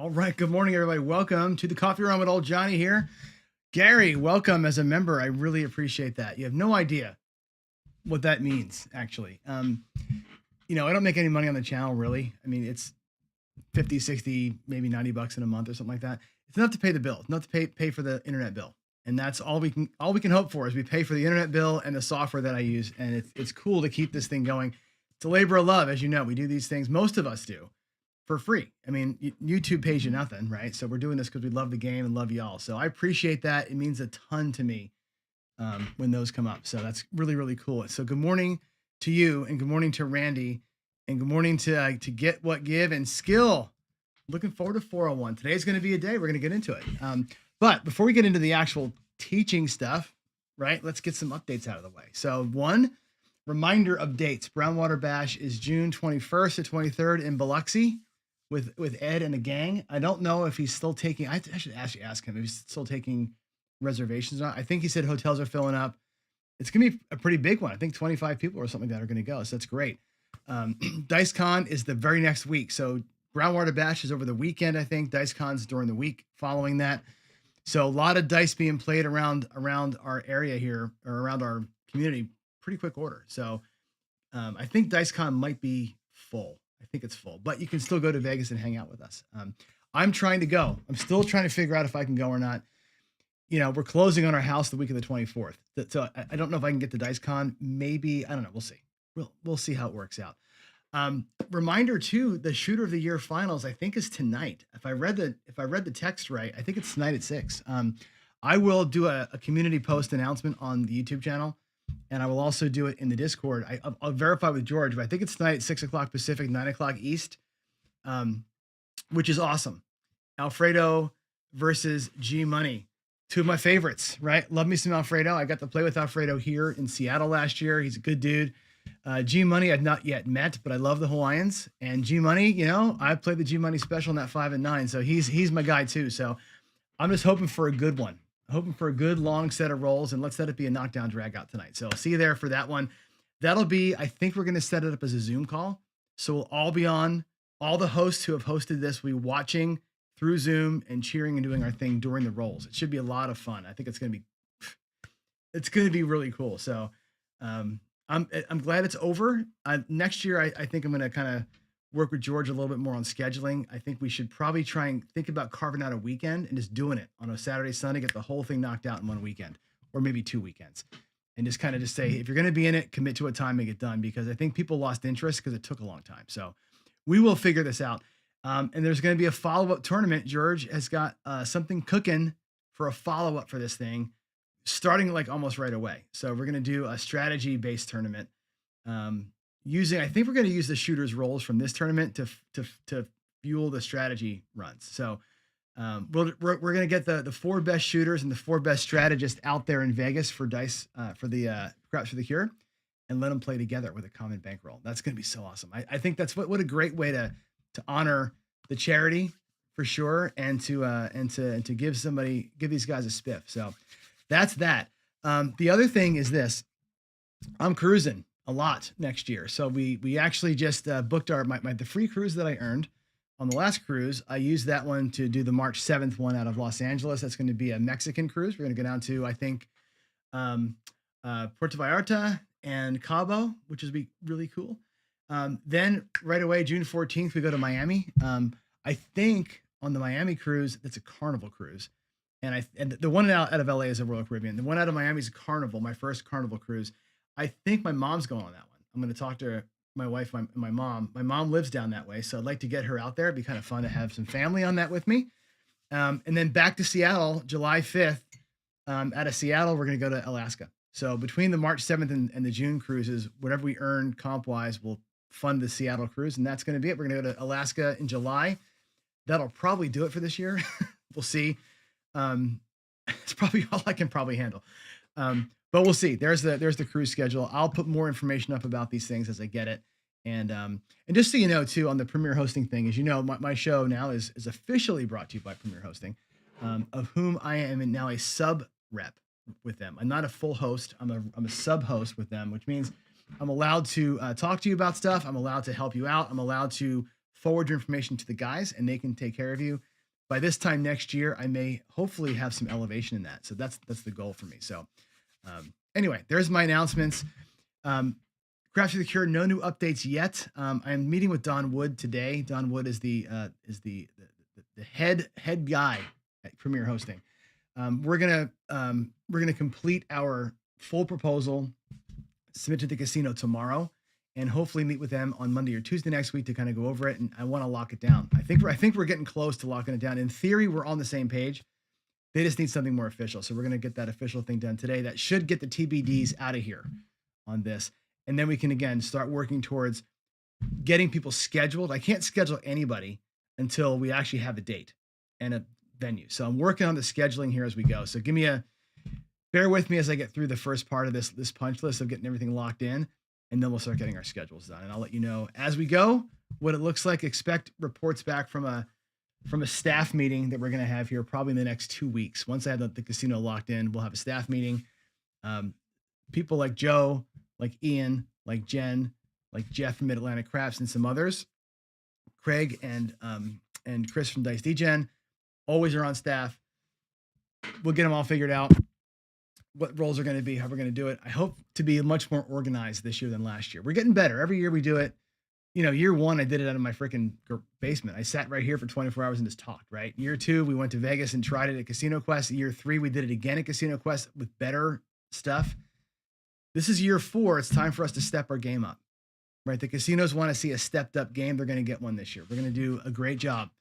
All right. Good morning, everybody. Welcome to the Coffee Room with Old Johnny here. Gary, welcome as a member. I really appreciate that. You have no idea what that means, actually. I don't make any money on the channel, really. I mean, it's 50, 60, maybe 90 bucks in a month or something like that. It's enough to pay the bill. It's enough to pay for the internet bill. And that's all we can hope for is we pay for the internet bill and the software that I use. And it's cool to keep this thing going. It's a labor of love. As you know, we do these things. Most of us do for free. I mean, YouTube pays you nothing, right? So we're doing this because we love the game and love y'all. So I appreciate that. It means a ton to me when those come up. So that's really, really cool. So good morning to you and good morning to Randy and good morning to Get What Give and Skill. Looking forward to 401. Today's going to be a day. We're going to get into it. But before we get into the actual teaching stuff, right, let's get some updates out of the way. So one reminder of dates. Brownwater Bash is June 21st to 23rd in Biloxi with Ed and the gang. I don't know if he's still taking, I should actually ask him if he's still taking reservations or not. I think he said hotels are filling up. It's going to be a pretty big one. I think 25 people or something that are going to go. So that's great. DiceCon is the very next week. So Brownwater Bash is over the weekend, I think. DiceCon's during the week following that. So a lot of dice being played around our area here or around our community, pretty quick order. So I think DiceCon might be full. I think it's full, but you can still go to Vegas and hang out with us. I'm trying to go. I'm still trying to figure out if I can go or not. We're closing on our house the week of the 24th. So I don't know if I can get to DiceCon. Maybe, I don't know. We'll see. We'll see how it works out. Reminder too, the Shooter of the Year finals, I think is tonight. If I read the text right, I think it's tonight at 6. I will do a community post announcement on the YouTube channel, and I will also do it in the Discord. I'll verify with George, but I think it's tonight at 6 o'clock Pacific, 9 o'clock East, which is awesome. Alfredo versus G Money. Two of my favorites, right? Love me some Alfredo. I got to play with Alfredo here in Seattle last year. He's a good dude. G Money I've not yet met, but I love the Hawaiians. And G Money, I played the G Money special in that 5 and 9, so he's my guy too. So I'm just hoping for a good one. Hoping for a good long set of rolls, and let's let it be a knockdown drag out tonight. So I'll see you there for that one. That'll be, I think we're going to set it up as a Zoom call. So we'll all be on. All the hosts who have hosted this will be watching through Zoom and cheering and doing our thing during the rolls. It should be a lot of fun. I think it's going to be really cool. So I'm glad it's over. Next year, I think I'm going to kind of work with George a little bit more on scheduling. I think we should probably try and think about carving out a weekend and just doing it on a Saturday, Sunday, get the whole thing knocked out in one weekend or maybe 2 weekends. And just kind of just say, if you're going to be in it, commit to a time and get done, because I think people lost interest because it took a long time. So we will figure this out. And there's going to be a follow-up tournament. George has got something cooking for a follow-up for this thing, starting like almost right away. So we're going to do a strategy-based tournament. I think we're going to use the shooters rolls from this tournament to fuel the strategy runs. So we're going to get the 4 best shooters and the 4 best strategists out there in Vegas for dice for the Craps for the Cure, and let them play together with a common bankroll. That's going to be so awesome. I think that's what a great way to honor the charity for sure, and to give these guys a spiff. So that's that. The other thing is this: I'm cruising a lot next year. So we actually just booked the free cruise that I earned on the last cruise. I used that one to do the March 7th one out of Los Angeles. That's going to be a Mexican cruise. We're going to go down to, I think, Puerto Vallarta and Cabo, which is be really cool. Then right away, June 14th, we go to Miami. I think on the Miami cruise, that's a Carnival cruise. And the one out of LA is a Royal Caribbean. The one out of Miami is a Carnival, my first Carnival cruise. I think my mom's going on that one. I'm going to talk to my wife, my mom. My mom lives down that way, so I'd like to get her out there. It'd be kind of fun to have some family on that with me. And then back to Seattle, July 5th. Out of Seattle, we're going to go to Alaska. So between the March 7th and the June cruises, whatever we earn comp-wise, we'll fund the Seattle cruise, and that's going to be it. We're going to go to Alaska in July. That'll probably do it for this year. We'll see. It's probably all I can probably handle. But we'll see. There's the cruise schedule. I'll put more information up about these things as I get it. And just so you know, too, on the Premier Hosting thing, as you know, my show now is officially brought to you by Premier Hosting, of whom I am now a sub rep with them. I'm not a full host. I'm a sub host with them, which means I'm allowed to talk to you about stuff. I'm allowed to help you out. I'm allowed to forward your information to the guys, and they can take care of you. by this time next year, I may hopefully have some elevation in that. So that's the goal for me. So anyway, there's my announcements. Craft to the Cure, no new updates yet. I'm meeting with Don Wood today. Don Wood is the head guy at Premier Hosting. We're gonna complete our full proposal, submit to the casino tomorrow, and hopefully meet with them on Monday or Tuesday next week to kind of go over it. And I want to lock it down. I think we're getting close to locking it down. In theory, we're on the same page. They just need something more official. So we're going to get that official thing done today. That should get the TBDs out of here on this. And then we can, again, start working towards getting people scheduled. I can't schedule anybody until we actually have a date and a venue. So I'm working on the scheduling here as we go. So bear with me as I get through the first part of this punch list of getting everything locked in. And then we'll start getting our schedules done. And I'll let you know as we go what it looks like. Expect reports back from a staff meeting that we're going to have here probably in the next 2 weeks. Once I have the casino locked in, we'll have a staff meeting. People like Joe, like Ian, like Jen, like Jeff from Mid-Atlantic Craps, and some others, Craig and Chris from Dice DGen, always are on staff. We'll get them all figured out. What roles are going to be, how we're going to do it. I hope to be much more organized this year than last year. We're getting better. Every year we do it. Year one, I did it out of my freaking basement. I sat right here for 24 hours and just talked, right? Year two, we went to Vegas and tried it at Casino Quest. Year three, we did it again at Casino Quest with better stuff. This is year four. It's time for us to step our game up, right? The casinos want to see a stepped up game. They're going to get one this year. We're going to do a great job.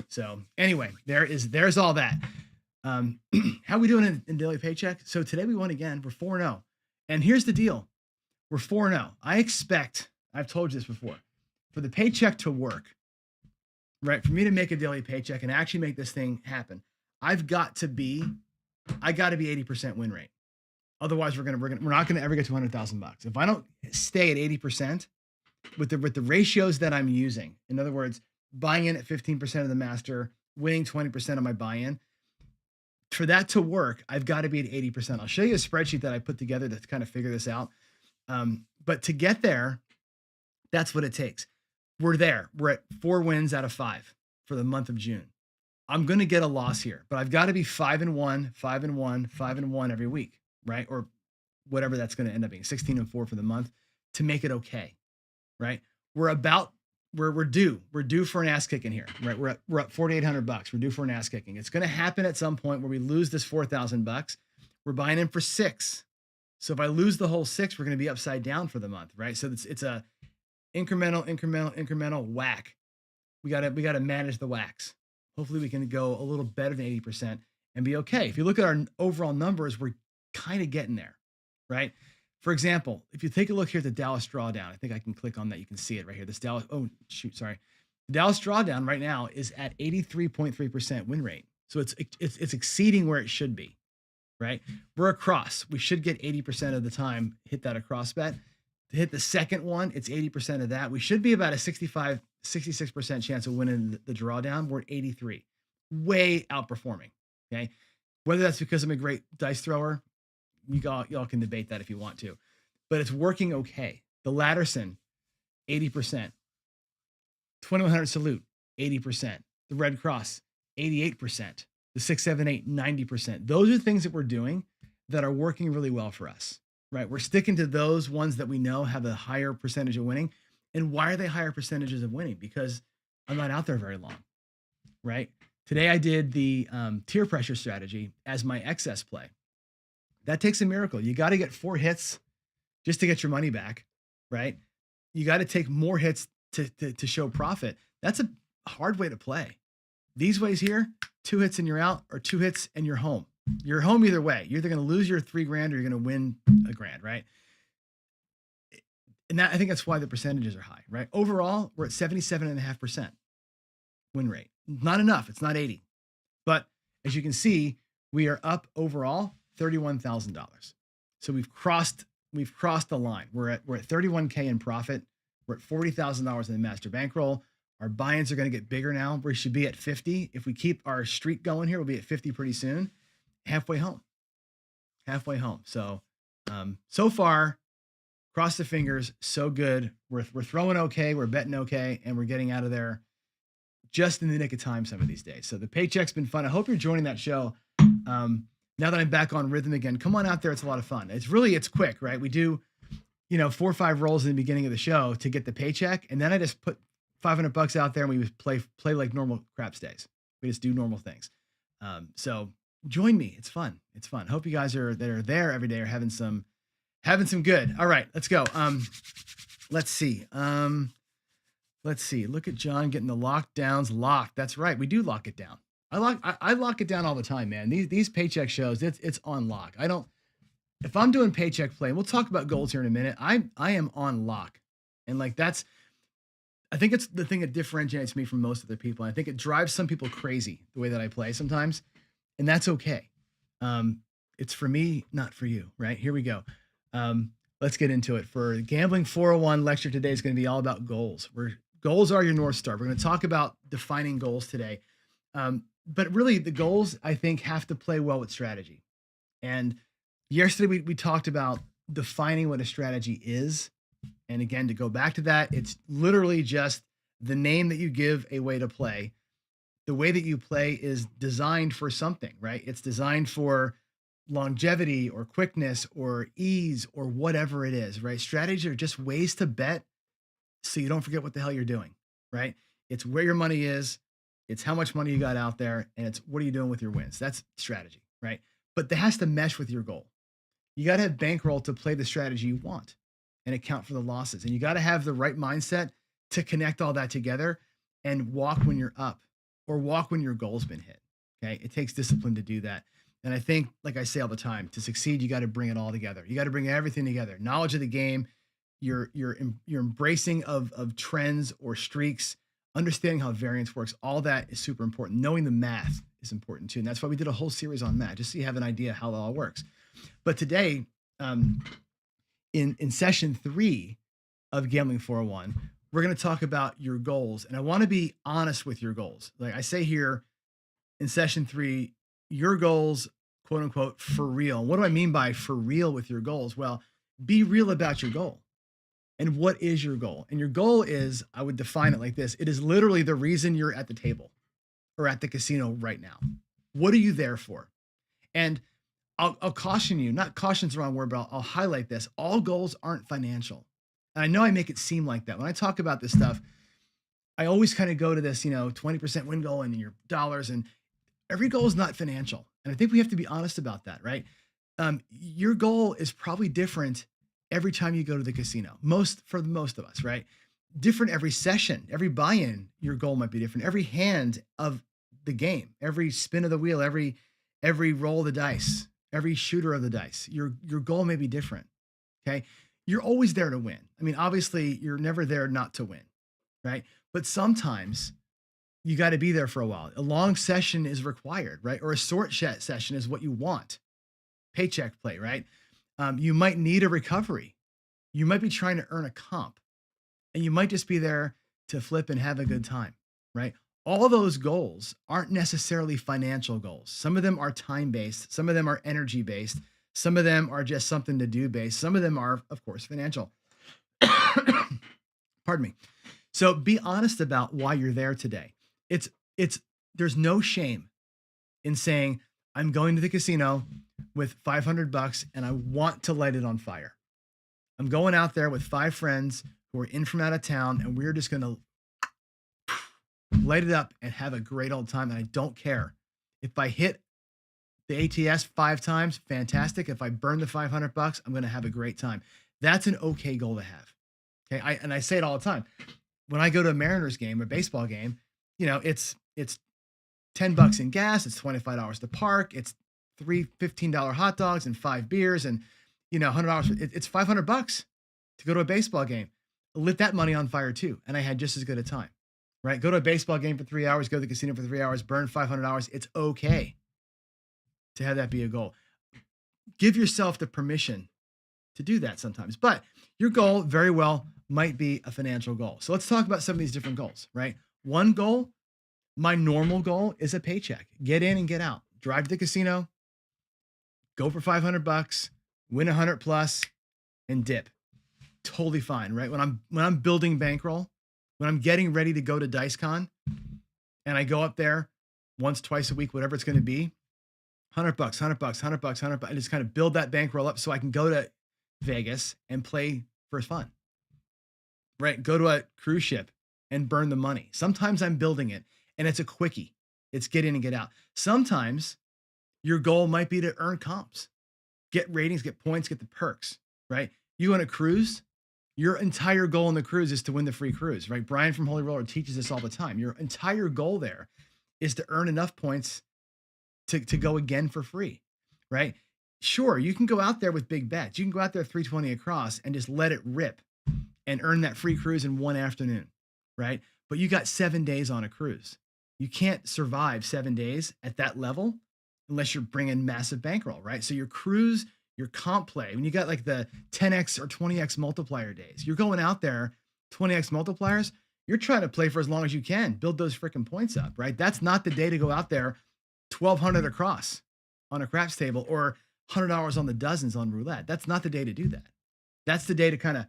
So anyway, there's all that. How we doing in daily paycheck? So today we won again. We're 4-0. And here's the deal. We're 4-0. I expect, I've told you this before, for the paycheck to work, right? For me to make a daily paycheck and actually make this thing happen, I got to be 80% win rate. Otherwise, we're not gonna ever get to $100,000. If I don't stay at 80% with the ratios that I'm using, in other words, buying in at 15% of the master, winning 20% of my buy-in, for that to work, I've got to be at 80%. I'll show you a spreadsheet that I put together to kind of figure this out. But to get there, that's what it takes. We're there. We're at 4 wins out of 5 for the month of June. I'm going to get a loss here, but I've got to be 5-1, 5-1, 5-1 every week, right? Or whatever that's going to end up being, 16-4 for the month to make it okay, right? We're due for an ass kicking here, right? We're up $4,800. We're due for an ass kicking. It's going to happen at some point where we lose this $4,000. We're buying in for 6. So if I lose the whole 6, we're going to be upside down for the month, right? So it's a incremental whack. We got to manage the whacks. Hopefully we can go a little better than 80% and be okay. If you look at our overall numbers, we're kind of getting there, right? For example, if you take a look here at the Dallas Drawdown, I think I can click on that. You can see it right here. The Dallas Drawdown right now is at 83.3% win rate. So it's exceeding where it should be, right? We're across. We should get 80% of the time hit that across bet. To hit the second one, it's 80% of that. We should be about a 66% chance of winning the drawdown. We're at 83, way outperforming. Okay. Whether that's because I'm a great dice thrower, y'all can debate that if you want to, but it's working okay. The Latterson, 80%. 2100 Salute, 80%. The Red Cross, 88%. The 678, 90%. Those are things that we're doing that are working really well for us, right? We're sticking to those ones that we know have a higher percentage of winning. And why are they higher percentages of winning? Because I'm not out there very long, right? Today I did the tier pressure strategy as my excess play. That takes a miracle. You got to get 4 hits just to get your money back, right? You got to take more hits to show profit. That's a hard way to play. These ways here, 2 hits and you're out, or 2 hits and you're home. You're home either way. You're either going to lose your $3,000 or you're going to win $1,000, right? And I think that's why the percentages are high, right? Overall, we're at 77.5% win rate. Not enough. It's not 80. But as you can see, we are up overall $31,000. So we've crossed the line. We're at $31K in profit. We're at $40,000 in the master bankroll. Our buy-ins are going to get bigger now. We should be at 50. If we keep our streak going here, we'll be at 50 pretty soon. Halfway home. So, so far, cross the fingers, so good. We're throwing okay, we're betting okay, and we're getting out of there just in the nick of time some of these days. So the paycheck's been fun. I hope you're joining that show. Now that I'm back on rhythm again, come on out there. It's a lot of fun. It's quick, right? We do, 4 or 5 rolls in the beginning of the show to get the paycheck. And then I just put $500 out there and we play like normal craps days. We just do normal things. So join me. It's fun. It's fun. Hope you guys that are there every day are having some good. All right, let's go. Let's see. Look at John getting the lockdowns locked. That's right. We do lock it down. I lock it down all the time, man. These paycheck shows, it's on lock. If I'm doing paycheck play, and we'll talk about goals here in a minute, I am on lock. And like I think it's the thing that differentiates me from most other people. I think it drives some people crazy the way that I play sometimes, and that's okay. It's for me, not for you, right? Here we go. Let's get into it. For Gambling 401 lecture today is going to be all about goals. Goals are your North Star. We're going to talk about defining goals today. But really the goals, I think, have to play well with strategy. And yesterday we talked about defining what a strategy is. And again, to go back to that, it's literally just the name that you give a way to play. The way that you play is designed for something, right? It's designed for longevity or quickness or ease or whatever it is, right? Strategies are just ways to bet so you don't forget what the hell you're doing, right? It's where your money is, it's how much money you got out there, and it's what are you doing with your wins. That's strategy, right? But that has to mesh with your goal. You got to have bankroll to play the strategy you want and account for the losses. And you got to have the right mindset to connect all that together and walk when you're up or walk when your goal's been hit. Okay. It takes discipline to do that. And I think, like I say all the time, to succeed, you got to bring it all together. You got to bring everything together. Knowledge of the game, your embracing of trends or streaks, understanding how variance works. All that is super important. Knowing the math is important too. And that's why we did a whole series on that, just so you have an idea how it all works. But today, in session 3 of Gambling 401, we're going to talk about your goals. And I want to be honest with your goals. Like I say here in session 3, your goals, quote unquote, for real. What do I mean by for real with your goals? Well, be real about your goal. And what is your goal? And your goal is, I would define it like this. It is literally the reason you're at the table or at the casino right now. What are you there for? And I'll caution you, not caution's the wrong word, but I'll highlight this. All goals aren't financial. And I know I make it seem like that. When I talk about this stuff, I always kind of go to this, 20% win goal and your dollars, and every goal is not financial. And I think we have to be honest about that, right? Your goal is probably different every time you go to the casino. For most of us, right? Different every session, every buy-in, your goal might be different. Every hand of the game, every spin of the wheel, every roll of the dice, every shooter of the dice, your goal may be different. Okay. You're always there to win. I mean, obviously you're never there not to win, right? But sometimes you got to be there for a while. A long session is required, right? Or a short session is what you want. Paycheck play, right? You might need a recovery. You might be trying to earn a comp, and you might just be there to flip and have a good time, right? All of those goals aren't necessarily financial goals. Some of them are time-based. Some of them are energy-based. Some of them are just something to do based. Some of them are, of course, financial. Pardon me. So be honest about why you're there today. There's no shame in saying, I'm going to the casino with $500 and I want to light it on fire. I'm going out there with 5 friends who are in from out of town, and we're just going to light it up and have a great old time. And I don't care if I hit the ATS 5 times, fantastic. If I burn the $500, I'm going to have a great time. That's an okay goal to have. Okay. I say it all the time. When I go to a Mariners game, a baseball game, it's $10 in gas. It's $25 to park. It's 3 $15 hot dogs and 5 beers and, $100. It's $500 to go to a baseball game. Lit that money on fire too. And I had just as good a time, right? Go to a baseball game for 3 hours, go to the casino for 3 hours, burn $500. It's okay to have that be a goal. Give yourself the permission to do that sometimes, but your goal very well might be a financial goal. So let's talk about some of these different goals, right? One goal, my normal goal is a paycheck. Get in and get out. Drive to the casino, go for $500, win 100 plus, and dip. Totally fine, right? When I'm building bankroll, when I'm getting ready to go to DiceCon, and I go up there once, twice a week, whatever it's going to be, $100, $100, $100, $100, and just kind of build that bankroll up so I can go to Vegas and play for fun, right? Go to a cruise ship and burn the money. Sometimes I'm building it and it's a quickie. It's get in and get out. Sometimes your goal might be to earn comps, get ratings, get points, get the perks, right? You on a cruise, your entire goal on the cruise is to win the free cruise, right? Brian from Holy Roller teaches this all the time. Your entire goal there is to earn enough points to go again for free, right? Sure, you can go out there with big bets. You can go out there 320 across and just let it rip and earn that free cruise in one afternoon, right? But you got 7 days on a cruise. You can't survive 7 days at that level unless you're bringing massive bankroll, right? So your cruise, your comp play, when you got like the 10x or 20x multiplier days, you're going out there, 20x multipliers, you're trying to play for as long as you can, build those freaking points up, right? That's not the day to go out there 1,200 across on a craps table or $100 on the dozens on roulette. That's not the day to do that. That's the day to kind of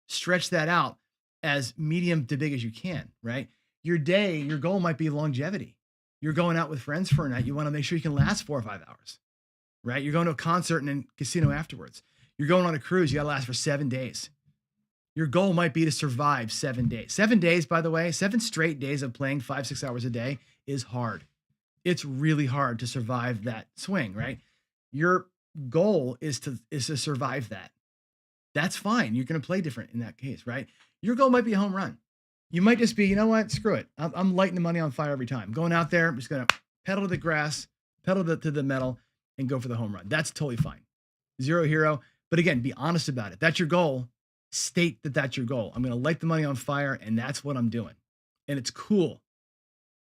stretch that out as medium to big as you can, right? Your day, your goal might be longevity. You're going out with friends for a night. You want to make sure you can last 4 or 5 hours, right? You're going to a concert and then casino afterwards. You're going on a cruise. You got to last for 7 days. Your goal might be to survive 7 days. 7 days, by the way, 7 straight days of playing 5-6 hours a day is hard. It's really hard to survive that swing, right? Your goal is to survive that. That's fine. You're going to play different in that case, right? Your goal might be a home run. You might just be, you know what? Screw it. I'm lighting the money on fire every time. Going out there, I'm just going to pedal to the grass, pedal to the metal, and go for the home run. That's totally fine. Zero hero. But again, be honest about it. That's your goal. State that that's your goal. I'm going to light the money on fire, and that's what I'm doing. And it's cool.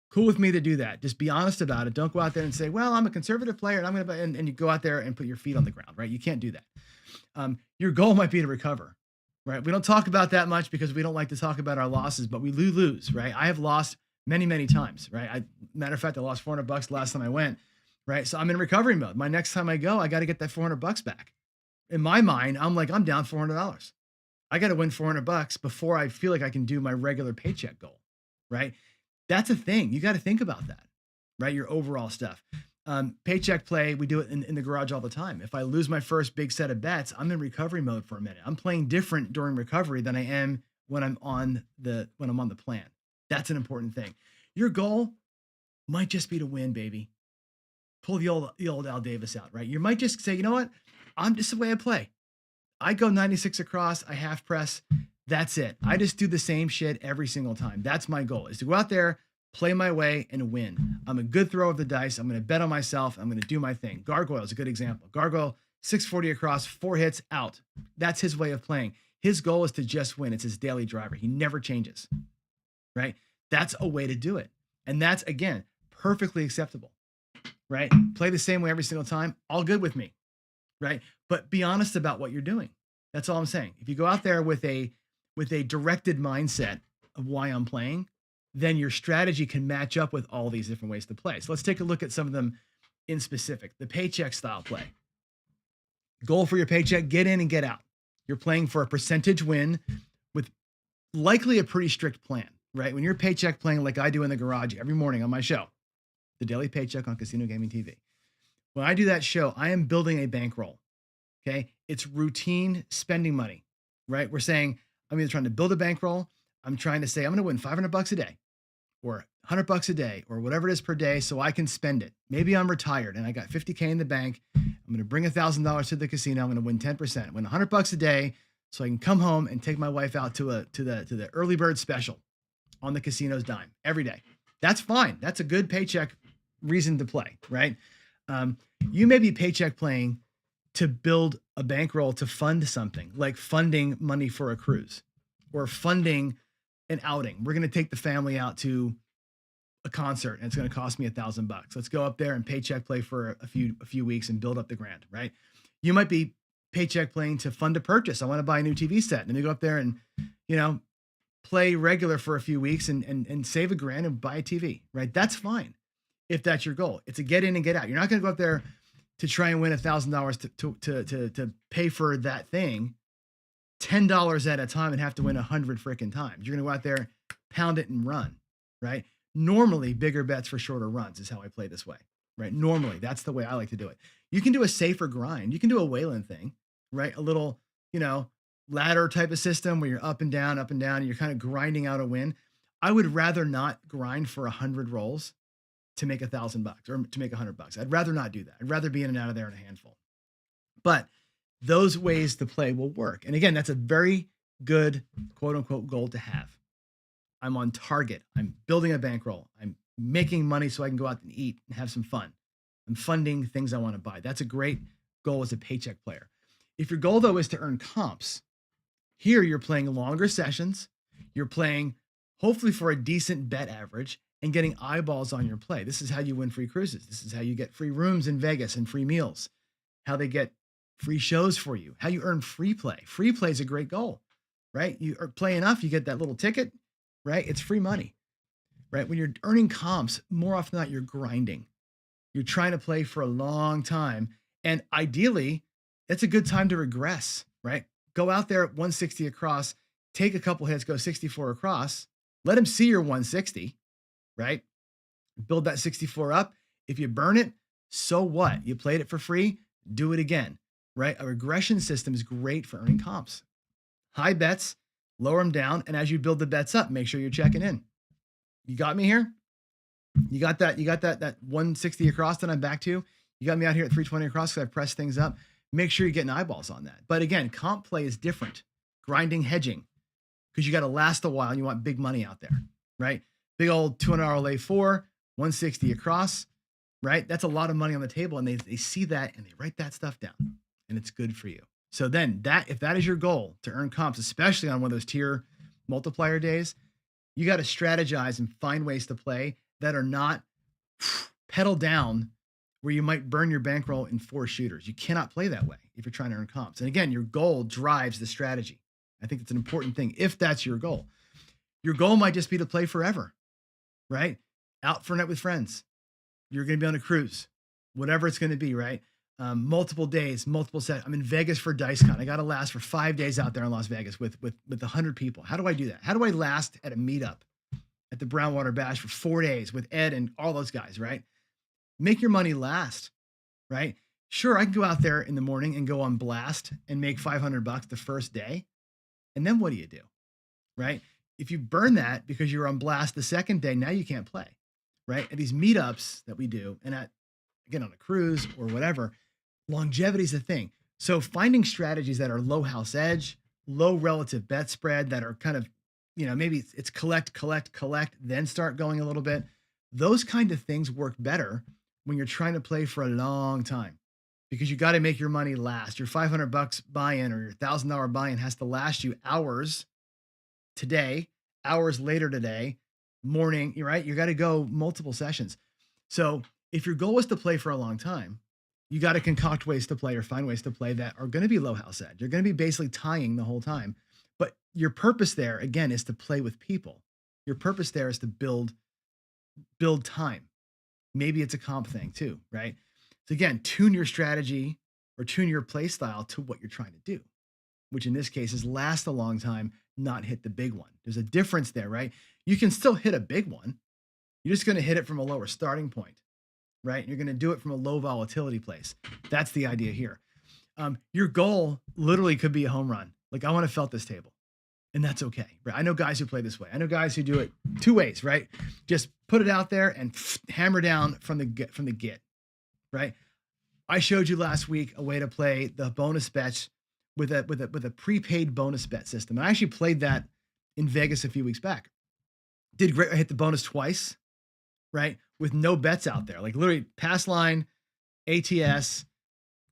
Cool with me to do that. Just be honest about it. Don't go out there and say, well, I'm a conservative player and I'm going to, and you go out there and put your feet on the ground, right? You can't do that. Your goal might be to recover, right? We don't talk about that much because we don't like to talk about our losses, but we lose, right? I have lost many, many times, right? Matter of fact, I lost $400 the last time I went, right? So I'm in recovery mode. My next time I go, I got to get that $400 back. In my mind, I'm like, I'm down $400. I got to win $400 before I feel like I can do my regular paycheck goal, right? That's a thing. You got to think about that, right? Your overall stuff. Paycheck play, we do it in the garage all the time. If I lose my first big set of bets, I'm in recovery mode for a minute. I'm playing different during recovery than I am when I'm on the plan. That's an important thing. Your goal might just be to win, baby. Pull the old Al Davis out, right? You might just say, you know what? I'm just the way I play. I go 96 across, I half press. That's it. I just do the same shit every single time. That's my goal, is to go out there, play my way, and win. I'm a good thrower of the dice. I'm going to bet on myself. I'm going to do my thing. Gargoyle is a good example. Gargoyle, 640 across, 4 hits, out. That's his way of playing. His goal is to just win. It's his daily driver. He never changes, right? That's a way to do it. And that's, again, perfectly acceptable, right? Play the same way every single time. All good with me, right? But be honest about what you're doing. That's all I'm saying. If you go out there with a directed mindset of why I'm playing, then your strategy can match up with all these different ways to play. So let's take a look at some of them in specific. The paycheck style play. Goal for your paycheck, get in and get out. You're playing for a percentage win with likely a pretty strict plan, right? When you're paycheck playing like I do in the garage every morning on my show, The Daily Paycheck on Casino Gaming TV. When I do that show, I am building a bankroll, okay? It's routine spending money, right? We're saying, I'm either trying to build a bankroll. I'm trying to say, I'm going to win $500 a day or $100 a day or whatever it is per day so I can spend it. Maybe I'm retired and I got $50K in the bank. I'm going to bring $1,000 to the casino. I'm going to win 10%, win $100 a day so I can come home and take my wife out to the early bird special on the casino's dime every day. That's fine. That's a good paycheck reason to play, right? You may be paycheck playing to build a bankroll to fund something, like funding money for a cruise or funding an outing. We're going to take the family out to a concert and it's going to cost me $1,000. Let's go up there and paycheck play for a few weeks and build up the grand, right? You might be paycheck playing to fund a purchase. I want to buy a new TV set. And then you go up there and, play regular for a few weeks and save $1,000 and buy a TV, right? That's fine if that's your goal. It's a get in and get out. You're not going to go up there to try and win $1,000 to pay for that thing $10 at a time and have to win 100 freaking times. You're going to go out there, pound it and run, right? Normally, bigger bets for shorter runs is how I play this way, right? Normally, that's the way I like to do it. You can do a safer grind. You can do a Wayland thing, right? A little, you know, ladder type of system where you're up and down, and you're kind of grinding out a win. I would rather not grind for 100 rolls to make $1,000 or to make $100. I'd rather not do that. I'd rather be in and out of there in a handful. But those ways to play will work. And again, that's a very good quote unquote goal to have. I'm on target. I'm building a bankroll. I'm making money so I can go out and eat and have some fun. I'm funding things I want to buy. That's a great goal as a paycheck player. If your goal though is to earn comps, here you're playing longer sessions. You're playing hopefully for a decent bet average and getting eyeballs on your play. This is how you win free cruises. This is how you get free rooms in Vegas and free meals, how they get free shows for you, how you earn free play. Free play is a great goal, right? You play enough, you get that little ticket, right? It's free money, right? When you're earning comps, more often than not, you're grinding. You're trying to play for a long time. And ideally, it's a good time to regress, right? Go out there at 160 across, take a couple hits, go 64 across, let them see your 160, right? Build that 64 up. If you burn it, so what? You played it for free, do it again, right? A regression system is great for earning comps. High bets, lower them down, and as you build the bets up, make sure you're checking in. You got me here? You got that 160 across that I'm back to? You got me out here at 320 across because I pressed things up. Make sure you're getting eyeballs on that. But again, comp play is different. Grinding, hedging, because you got to last a while and you want big money out there, right? Big old $200 lay 4, 160 across, right? That's a lot of money on the table, and they see that and they write that stuff down, and it's good for you. So then if that is your goal to earn comps, especially on one of those tier multiplier days, you got to strategize and find ways to play that are not pedal down where you might burn your bankroll in 4 shooters. You cannot play that way if you're trying to earn comps. And again, your goal drives the strategy. I think it's an important thing if that's your goal. Your goal might just be to play forever, right? Out for a night with friends. You're going to be on a cruise, whatever it's going to be, right? Multiple days, multiple sets. I'm in Vegas for DiceCon. I got to last for 5 days out there in Las Vegas with 100 people. How do I do that? How do I last at a meetup at the Brownwater Bash for 4 days with Ed and all those guys, right? Make your money last, right? Sure, I can go out there in the morning and go on blast and make $500 the first day. And then what do? Right? If you burn that because you're on blast the second day, now you can't play, right? At these meetups that we do, and again, on a cruise or whatever, longevity is a thing. So finding strategies that are low house edge, low relative bet spread, that are kind of, maybe it's collect, then start going a little bit. Those kind of things work better when you're trying to play for a long time, because you got to make your money last. Your $500 buy-in or your $1,000 buy-in has to last you hours today, hours later today, morning, right? You got to go multiple sessions. So if your goal is to play for a long time, you got to concoct ways to play or find ways to play that are going to be low house edge. You're going to be basically tying the whole time. But your purpose there, again, is to play with people. Your purpose there is to build time. Maybe it's a comp thing too, right? So again, tune your strategy or tune your play style to what you're trying to do, which in this case is last a long time, not hit the big one. There's a difference there, right? You can still hit a big one. You're just going to hit it from a lower starting point, right? You're going to do it from a low volatility place. That's the idea here. Your goal literally could be a home run. Like, I want to felt this table, and that's okay, right? I know guys who play this way. I know guys who do it 2 ways, right? Just put it out there and hammer down from the get, right? I showed you last week a way to play the bonus bets with a prepaid bonus bet system. And I actually played that in Vegas a few weeks back. Did great. I hit the bonus twice, right? With no bets out there. Like literally pass line, ATS,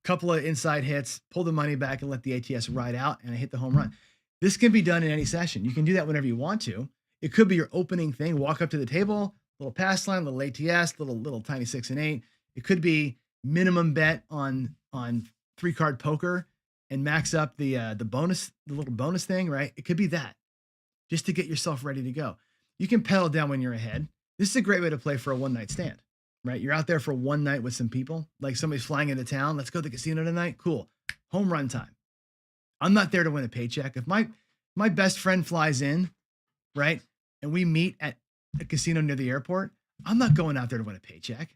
couple of inside hits, pull the money back and let the ATS ride out, and I hit the home run. This can be done in any session. You can do that whenever you want to. It could be your opening thing. Walk up to the table, little pass line, little ATS, little tiny 6 and 8. It could be minimum bet on 3-card poker and max up the bonus, the little bonus thing, right? It could be that, just to get yourself ready to go. You can pedal down when you're ahead. This is a great way to play for a one-night stand, right? You're out there for one night with some people, like somebody's flying into town. Let's go to the casino tonight. Cool. Home run time. I'm not there to win a paycheck. If my best friend flies in, right, and we meet at a casino near the airport, I'm not going out there to win a paycheck,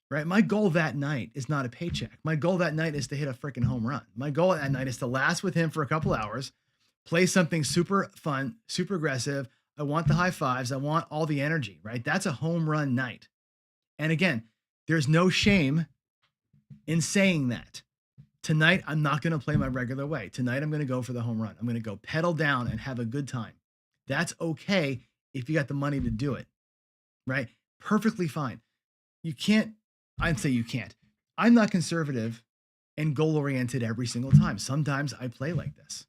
right? My goal that night is not a paycheck. My goal that night is to hit a freaking home run. My goal that night is to last with him for a couple hours, play something super fun, super aggressive. I want the high fives. I want all the energy, right? That's a home run night. And again, there's no shame in saying that. Tonight, I'm not going to play my regular way. Tonight, I'm going to go for the home run. I'm going to go pedal down and have a good time. That's okay if you got the money to do it, right? Perfectly fine. You can't, I'd say you can't. I'm not conservative and goal-oriented every single time. Sometimes I play like this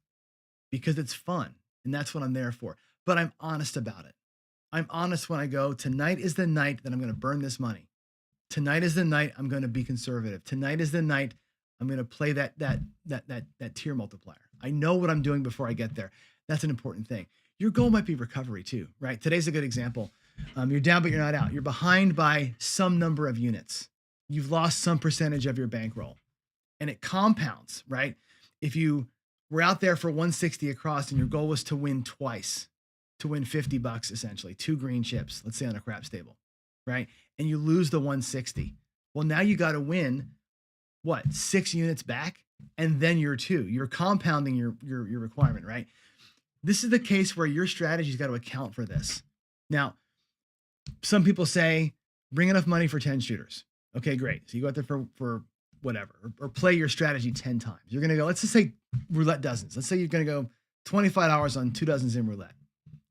because it's fun, and that's what I'm there for. But I'm honest about it. I'm honest when I go, tonight is the night that I'm going to burn this money. Tonight is the night I'm going to be conservative. Tonight is the night I'm going to play that tier multiplier. I know what I'm doing before I get there. That's an important thing. Your goal might be recovery too, right? Today's a good example. You're down, but you're not out. You're behind by some number of units. You've lost some percentage of your bankroll, and it compounds, right? If you were out there for 160 across and your goal was to win twice, to win $50 essentially, 2 green chips, let's say on a craps table, right? And you lose the 160. Well, now you got to win what, 6 units back, and then you're 2. You're compounding your requirement, right? This is the case where your strategy's got to account for this. Now, some people say, bring enough money for 10 shooters. Okay, great. So you go out there for whatever, or play your strategy 10 times. You're going to go, let's just say roulette dozens. Let's say you're going to go 25 hours on 2 dozens in roulette,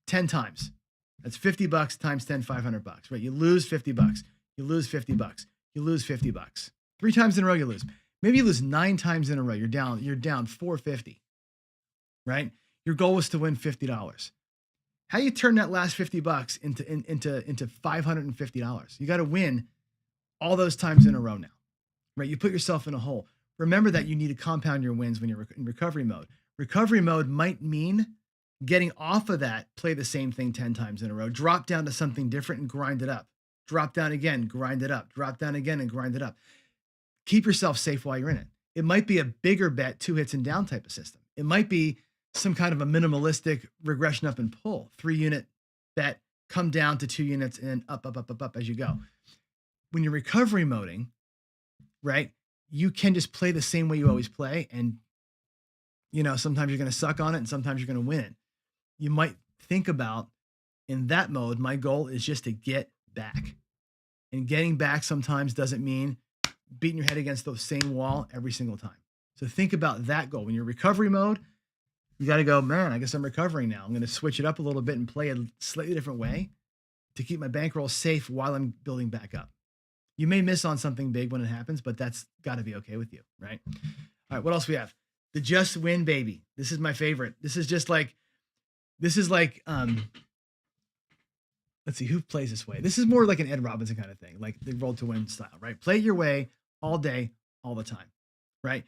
10 times. That's $50 times 10, $500, right? You lose $50. You lose $50. You lose $50. 3 times in a row you lose. Maybe you lose 9 times in a row. You're down $450, right? Your goal was to win $50. How do you turn that last $50 into $550? You got to win all those times in a row now, right? You put yourself in a hole. Remember that you need to compound your wins when you're in recovery mode. Recovery mode might mean getting off of that, play the same thing 10 times in a row, drop down to something different and grind it up. Drop down again, grind it up. Drop down again and grind it up. Keep yourself safe while you're in it. It might be a bigger bet, 2 hits and down type of system. It might be some kind of a minimalistic regression up and pull, 3 unit bet, come down to 2 units and up as you go. When you're recovery moding, right, you can just play the same way you always play. And, sometimes you're going to suck on it and sometimes you're going to win it. You might think about, in that mode, my goal is just to get back. And getting back sometimes doesn't mean beating your head against the same wall every single time. So think about that goal. When you're recovery mode, you got to go, man, I guess I'm recovering now. I'm going to switch it up a little bit and play a slightly different way to keep my bankroll safe while I'm building back up. You may miss on something big when it happens, but that's got to be okay with you, right? All right, what else we have? The just win baby. This is my favorite. This is like, let's see, who plays this way? This is more like an Ed Robinson kind of thing, like the roll to win style, right? Play it your way all day, all the time, right?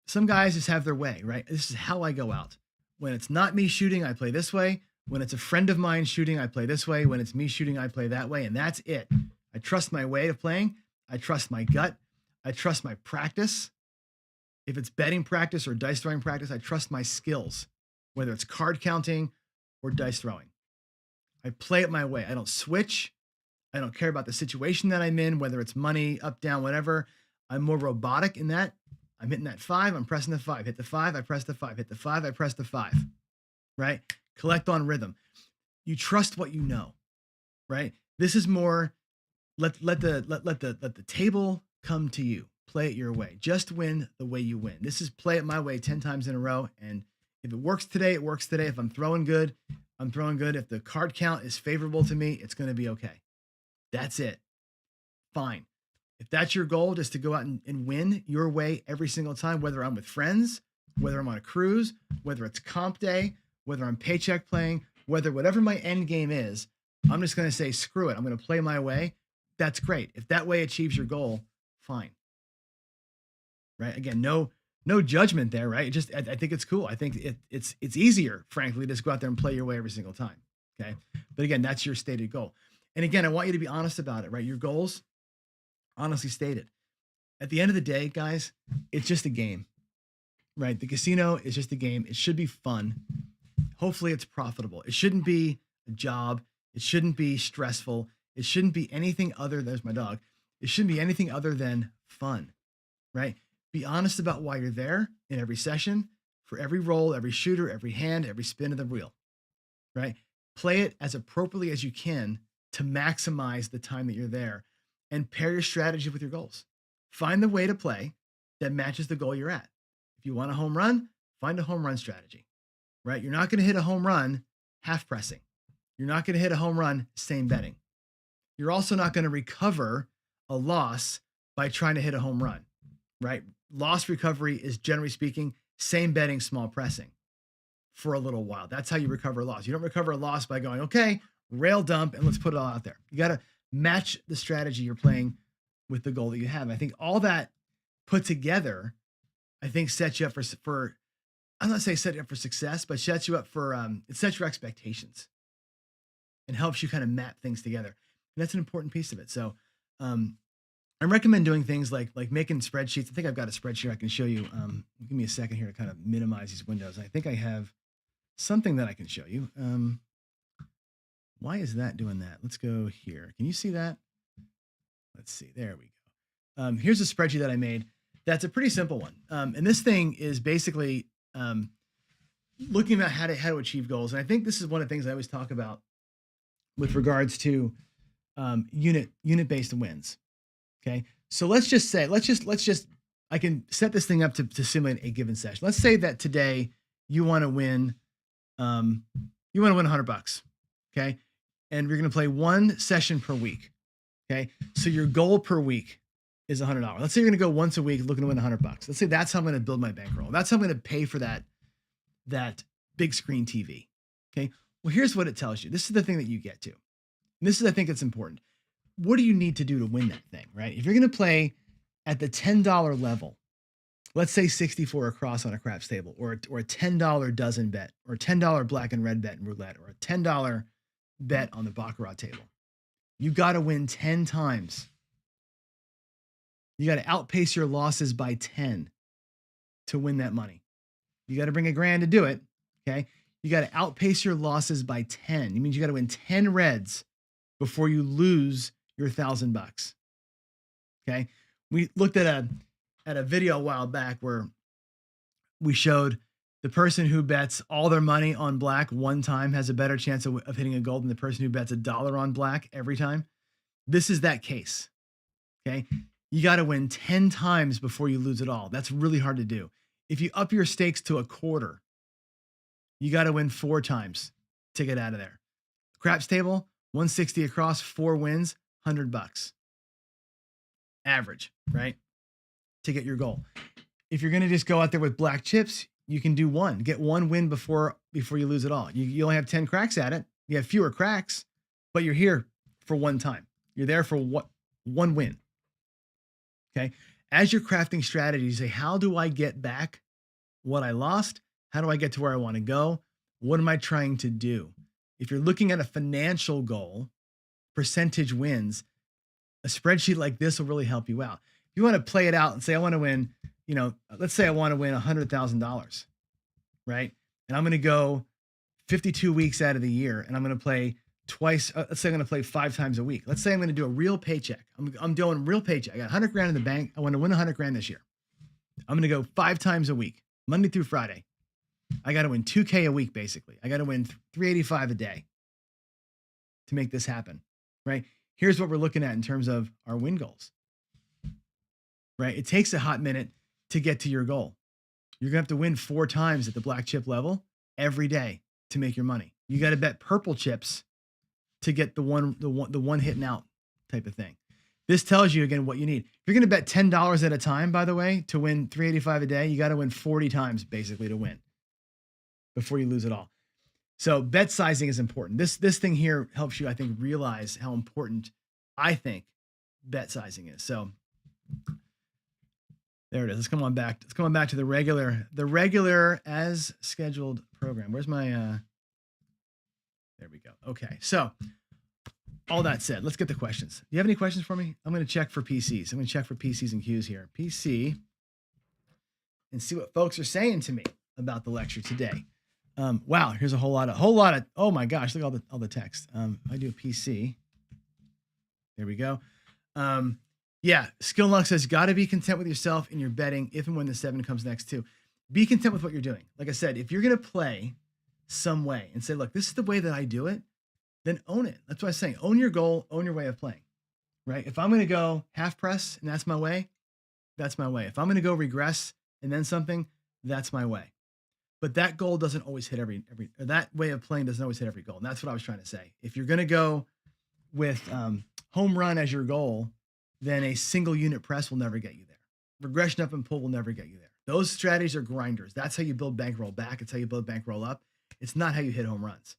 Some guys just have their way, right? This is how I go out. When it's not me shooting, I play this way. When it's a friend of mine shooting, I play this way. When it's me shooting, I play that way. And that's it. I trust my way of playing. I trust my gut. I trust my practice. If it's betting practice or dice throwing practice, I trust my skills, whether it's card counting or dice throwing. I play it my way. I don't switch. I don't care about the situation that I'm in, whether it's money, up, down, whatever. I'm more robotic in that. I'm hitting that 5, I'm pressing the 5. Hit the 5, I press the 5. Hit the 5, I press the 5. Right? Collect on rhythm. You trust what you know. Right? This is more let the table come to you. Play it your way. Just win the way you win. This is play it my way 10 times in a row. And if it works today, it works today. If I'm throwing good, I'm throwing good. If the card count is favorable to me, it's going to be okay. That's it. Fine. If that's your goal, just to go out and win your way every single time, whether I'm with friends, whether I'm on a cruise, whether it's comp day, whether I'm paycheck playing, whatever my end game is, I'm just going to say, screw it. I'm going to play my way. That's great. If that way achieves your goal, fine. Right? Again, no judgment there, right? I think it's cool. I think it's easier, frankly, to just go out there and play your way every single time. Okay. But again, that's your stated goal. And again, I want you to be honest about it, right? Your goals, honestly stated. At the end of the day, guys, it's just a game, right? The casino is just a game. It should be fun. Hopefully it's profitable. It shouldn't be a job. It shouldn't be stressful. It shouldn't be anything other, there's my dog. It shouldn't be anything other than fun, right? Be honest about why you're there in every session, for every roll, every shooter, every hand, every spin of the wheel, right? Play it as appropriately as you can to maximize the time that you're there, and pair your strategy with your goals. Find the way to play that matches the goal you're at. If you want a home run, find a home run strategy, right? You're not going to hit a home run half pressing. You're not going to hit a home run same betting. You're also not going to recover a loss by trying to hit a home run, right? Loss recovery is, generally speaking, same betting, small pressing for a little while. That's how you recover a loss. You don't recover a loss by going, okay, rail dump, and let's put it all out there. You got to match the strategy you're playing with the goal that you have. I think all that put together, I think sets you up for I'm not saying set you up for success, but sets you up for, it sets your expectations and helps you kind of map things together. And that's an important piece of it. So I recommend doing things like making spreadsheets. I think I've got a spreadsheet I can show you. Give me a second here to kind of minimize these windows. I think I have something that I can show you. Why is that doing that? Let's go here. Can you see that? Let's see. There we go. Here's a spreadsheet that I made. That's a pretty simple one. And this thing is basically looking at how to achieve goals. And I think this is one of the things I always talk about with regards to unit-based wins. Okay. So let's just say, I can set this thing up to simulate a given session. Let's say that today you want to win $100. Okay. And you're going to play one session per week. Okay. So your goal per week is $100. Let's say you're going to go once a week looking to win $100. Let's say that's how I'm going to build my bankroll. That's how I'm going to pay for that big screen TV. Okay. Well, here's what it tells you. This is the thing that you get to. And this is, I think it's important. What do you need to do to win that thing, right? If you're going to play at the $10 level, let's say 64 across on a craps table, or a $10 dozen bet, or a $10 black and red bet in roulette, or a $10 bet on the baccarat table. You got to win 10 times. You got to outpace your losses by 10 to win that money. You got to bring $1,000 to do it. Okay. You got to outpace your losses by 10. It means you got to win 10 reds before you lose your $1,000. Okay. We looked at a video a while back where we showed the person who bets all their money on black one time has a better chance of hitting a gold than the person who bets $1 on black every time. This is that case. Okay. You got to win 10 times before you lose it all. That's really hard to do. If you up your stakes to a quarter, you got to win 4 times to get out of there. Craps table, 160 across, 4 wins, $100. Average, right? To get your goal. If you're going to just go out there with black chips, you can do one. Get one win before you lose it all. You only have 10 cracks at it. You have fewer cracks, but you're here for one time. You're there for one win. Okay. As you're crafting strategies, say, how do I get back what I lost? How do I get to where I want to go? What am I trying to do? If you're looking at a financial goal, percentage wins, a spreadsheet like this will really help you out. If you want to play it out and say, I want to win, let's say I want to win $100,000, right? And I'm going to go 52 weeks out of the year and I'm going to play twice. Let's say I'm going to play 5 times a week. Let's say I'm going to do a real paycheck. I'm doing real paycheck. I got $100,000 in the bank. I want to win $100,000 this year. I'm going to go 5 times a week, Monday through Friday. I got to win $2,000 a week, basically. I got to win $385 a day to make this happen, right? Here's what we're looking at in terms of our win goals, right? It takes a hot minute to get to your goal. You're going to have to win 4 times at the black chip level every day to make your money. You got to bet purple chips to get the one hitting out type of thing. This tells you, again, what you need. If you're going to bet $10 at a time, by the way, to win $385 a day, you got to win 40 times basically to win before you lose it all. So bet sizing is important. This thing here helps you, I think, realize how important I think bet sizing is. So there it is. Let's come on back. Let's come on back to the regular as scheduled program. Where's my, there we go. Okay. So all that said, let's get the questions. Do you have any questions for me? I'm going to check for PCs. I'm going to check for PCs and Qs here. PC, and see what folks are saying to me about the lecture today. Wow, here's a whole lot of, oh my gosh, look at all the text. I do a PC. There we go. Yeah, Skill Luck says, got to be content with yourself in your betting if and when the 7 comes next too. Be content with what you're doing. Like I said, if you're going to play some way and say, look, this is the way that I do it, then own it. That's what I'm saying. Own your goal, own your way of playing, right? If I'm going to go half press and that's my way, that's my way. If I'm going to go regress and then something, that's my way. But that goal doesn't always hit or that way of playing doesn't always hit every goal. And that's what I was trying to say. If you're going to go with home run as your goal, then a single unit press will never get you there. Regression up and pull will never get you there. Those strategies are grinders. That's how you build bankroll back. It's how you build bankroll up. It's not how you hit home runs,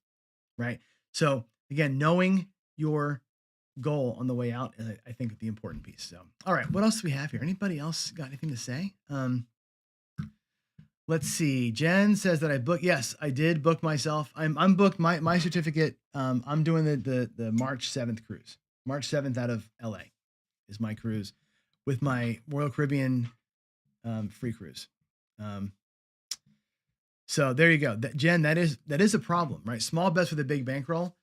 right? So again, knowing your goal on the way out is, I think, the important piece. So, all right, what else do we have here? Anybody else got anything to say? Let's see. Jen says that I booked. Yes, I did book myself. I'm booked my certificate. I'm doing the March 7th cruise. March 7th out of LA is my cruise with my Royal Caribbean free cruise. So there you go. Jen, that is a problem, right? Small bets with a big bankroll.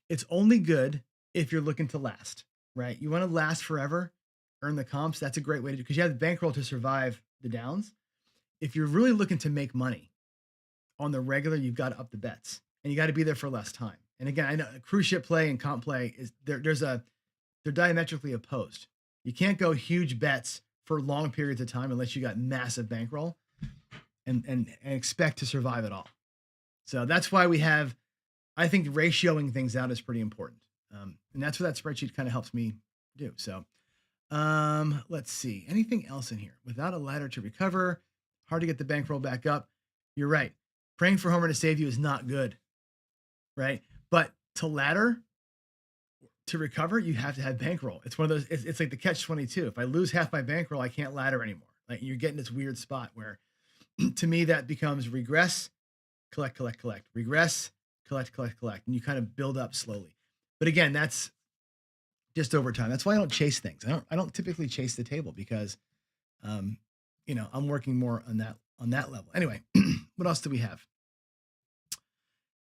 It's only good if you're looking to last, right? You want to last forever, earn the comps. That's a great way to do, because you have the bankroll to survive the downs. If you're really looking to make money on the regular, you've got to up the bets and you got to be there for less time. And again, I know cruise ship play and comp play is they're diametrically opposed. You can't go huge bets for long periods of time unless you got massive bankroll and expect to survive it all. So that's why we have, I think ratioing things out is pretty important. And that's what that spreadsheet kind of helps me do. So let's see, anything else in here? Without a ladder to recover, hard to get the bankroll back up. You're right. Praying for homer to save you is not good, right? But to ladder, to recover, you have to have bankroll. It's one of those, it's like the catch-22. If I lose half my bankroll, I can't ladder anymore. Like you're getting this weird spot where to me that becomes regress, collect, regress, collect. And you kind of build up slowly. But again, that's just over time. That's why I don't chase things. I don't typically chase the table because, I'm working more on that level. Anyway, what else do we have?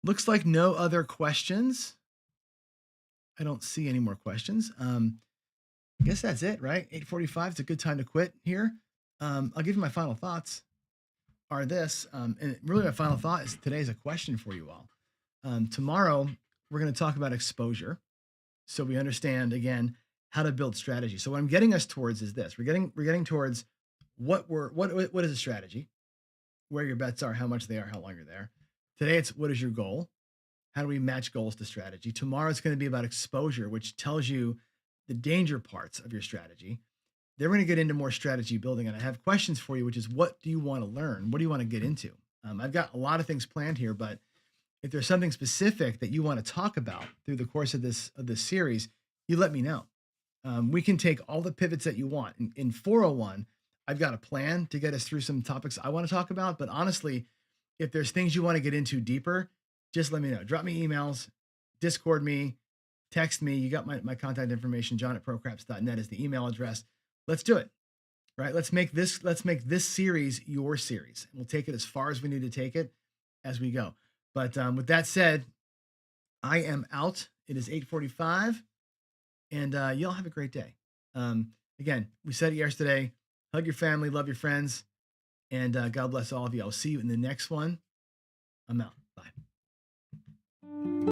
Looks like no other questions. I don't see any more questions. I guess that's it, right? 8:45 is a good time to quit here. I'll give you my final thoughts are this. And really my final thought is today's a question for you all. Tomorrow, we're going to talk about exposure. So we understand, again, how to build strategy. So what I'm getting us towards is this. We're getting towards what is a strategy, where your bets are, how much they are, how long you're there. Today, it's what is your goal? How do we match goals to strategy? Tomorrow, it's going to be about exposure, which tells you the danger parts of your strategy. Then we're going to get into more strategy building. And I have questions for you, which is what do you want to learn? What do you want to get into? I've got a lot of things planned here, but if there's something specific that you want to talk about through the course of this series, you let me know. We can take all the pivots that you want. In 401, I've got a plan to get us through some topics I want to talk about. But honestly, if there's things you want to get into deeper, just let me know. Drop me emails, Discord me, text me. You got my contact information. John@procraps.net is the email address. Let's do it. Right? Let's make this series your series. We'll take it as far as we need to take it as we go. But with that said, I am out. It is 8:45, and y'all have a great day. Again, we said it yesterday. Hug your family, love your friends, and God bless all of you. I'll see you in the next one. I'm out. Bye.